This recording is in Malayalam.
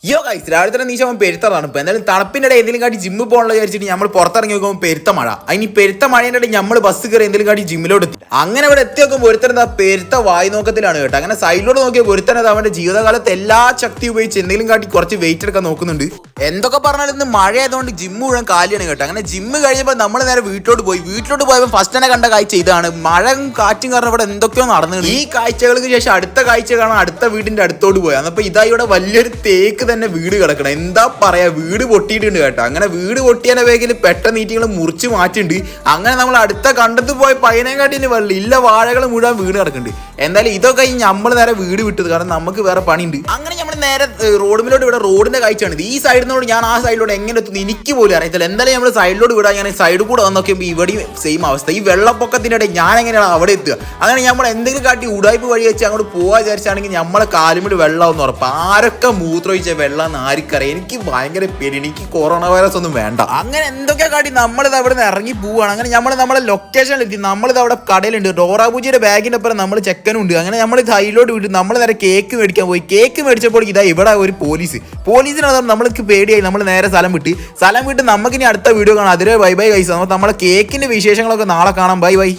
യോ ഗൈസ് രാവിലെ തന്നെ നീശം പെരുത്തതാണ്. ഇപ്പൊ എന്തായാലും തണുപ്പിന്റെ ഇടയിൽ എന്തെങ്കിലും കാട്ടി ജിമ്മിൽ പോകണമെന്ന് വിചാരിച്ചിട്ട് നമ്മൾ പുറത്തിറങ്ങി നോക്കുമ്പോൾ പെരുത്ത മഴ. അതിന് പെരുത്ത മഴേന്റെ ഇടയിൽ നമ്മൾ ബസ് കയറി എന്തെങ്കിലും കാട്ടി ജിമ്മിലോട്ട് എത്തി. അങ്ങനെ ഇവിടെ എത്തി നോക്കുമ്പോൾ ഒരുത്തരം പെരുത്ത വായി നോക്കത്തിലാണ് കേട്ടോ. അങ്ങനെ സൈഡിലോട്ട് നോക്കിയാൽ ഒരുത്തനത് അവന്റെ ജീവിതകാലത്ത് എല്ലാ ശക്തി ഉപയോഗിച്ച് എന്തെങ്കിലും കാട്ടി കുറച്ച് വെയിറ്റ് എടുക്കാൻ നോക്കുന്നുണ്ട്. എന്തൊക്കെ പറഞ്ഞാലും ഇന്ന് മഴ ആയതുകൊണ്ട് ജിമ്മ് മുഴുവൻ കാലിയാണ് കേട്ടോ. അങ്ങനെ ജിമ്മ് കഴിഞ്ഞപ്പോൾ നമ്മൾ നേരെ വീട്ടിലോട്ട് പോയപ്പോൾ ഫസ്റ്റ് തന്നെ കണ്ട കാഴ്ച ഇതാണ്. മഴയും കാറ്റും കാരണം ഇവിടെ എന്തൊക്കെയോ നടന്നത്. ഈ കാഴ്ചകൾക്ക് ശേഷം അടുത്ത കാഴ്ച കാണാൻ അടുത്ത വീടിന്റെ അടുത്തോട്ട് പോയി. അന്നപ്പോ ഇതാ ഇവിടെ വലിയൊരു തേക്ക് തന്നെ വീട് കിടക്കണം. എന്താ പറയാ, വീട് പൊട്ടിയിട്ടുണ്ട് കേട്ടോ. അങ്ങനെ വീട് പൊട്ടിയതിന്റെ വേഗത്തിൽ പെട്ടെന്ന് നീറ്റികൾ മുറിച്ച് മാറ്റിണ്ട്. അങ്ങനെ നമ്മൾ അടുത്ത കണ്ടത്ത് പോയ പയ്യനെക്കാട്ടിന് വെള്ളം ഇല്ല, വാഴകൾ മുഴുവൻ വീട് കിടക്കുന്നുണ്ട്. എന്തായാലും ഇതൊക്കെ നമ്മൾ നേരെ വീട് വിട്ടത്, കാരണം നമുക്ക് വേറെ പണിയുണ്ട്. അങ്ങനെ നമ്മൾ നേരെ റോഡിലോട്ട് ഇവിടെ റോഡിന്റെ കാഴ്ചയാണ്. ഈ സൈഡിനോട് ഞാൻ ആ സൈഡിലോട്ട് എങ്ങനെ എത്തുന്നു എനിക്ക് പോലും അറിയത്തില്ല. എന്തായാലും നമ്മൾ സൈഡിലോട്ട് വിടാൻ ഞാൻ സൈഡിൽ കൂടെ വന്ന് നോക്കിയപ്പോൾ ഇവിടെയും സെയിം അവസ്ഥ. ഈ വെള്ളപ്പൊക്കത്തിനിടെ ഞാൻ എങ്ങനെയാണ് അവിടെ എത്തുക? അങ്ങനെ നമ്മൾ എന്തെങ്കിലും കാട്ടി ഉടായ്പ വഴി വെച്ച് അങ്ങോട്ട് പോകാൻ വിചാരിച്ചാണെങ്കിൽ നമ്മളെ കാലുമിട്ട് വെള്ളമെന്ന് ഉറപ്പ്. ആരൊക്കെ മൂത്രമൊഴിച്ച വെള്ളം എന്ന് ആർക്കറിയാം. എനിക്ക് ഭയങ്കര പേടി, എനിക്ക് കൊറോണ വൈറസ് ഒന്നും വേണ്ട. അങ്ങനെ എന്തൊക്കെ കാട്ടി നമ്മളിത് അവിടെ നിന്ന് ഇറങ്ങി പോവുകയാണ്. അങ്ങനെ നമ്മളെ ലൊക്കേഷനിലെത്തി. നമ്മളിത് അവിടെ കടയിലുണ്ട്. ഡോറാബൂജിയുടെ ബാഗിന്റെ ഒപ്പം നമ്മൾ ചെക്കനുണ്ട്. അങ്ങനെ നമ്മൾ സൈഡിലോട്ട് വിട്ടു. നമ്മൾ നേരെ കേക്ക് മേടിക്കാൻ പോയി. കേക്ക് മേടിച്ചപ്പോൾ ഇതാ ഇവിടെ ഒരു പോലീസിനാണ് നമ്മൾക്ക് പേടിയായി. നമ്മൾ നേരെ സ്ഥലം വിട്ട് നമുക്കിനി അടുത്ത വീഡിയോ കാണാം. അതിലെ ബൈ ബൈ ഗൈസ്. നമ്മളെ കേക്കിന്റെ വിശേഷങ്ങളൊക്കെ നാളെ കാണാം. Bye bye.